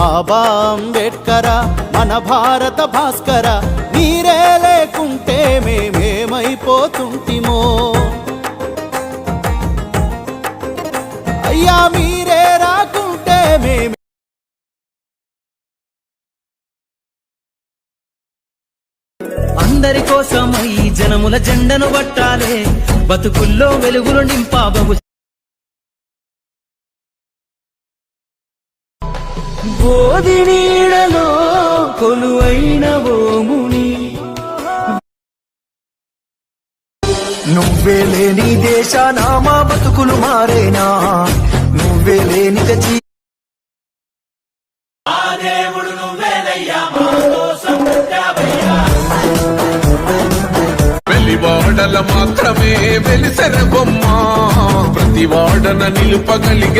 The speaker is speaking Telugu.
బాబా అంబేడ్కర మన భారత భాస్కర మీరే లేకుంటే మేమేమైపోతుంటిమో అయ్యా మీరే రాకుంటే మేమే అందరి కోసమై జనముల జెండను పట్టాలే బతుకుల్లో వెలుగులు నింపాబవు బోధి నీడలో కొలువైన ఓముని నువ్వే లేని దేశాన మా బతుకులు మారేనా నువ్వే లేని వెలివాడల మాత్రమే వెలిసెర బొమ్మ ప్రతి వాడన నిలుపగలిగ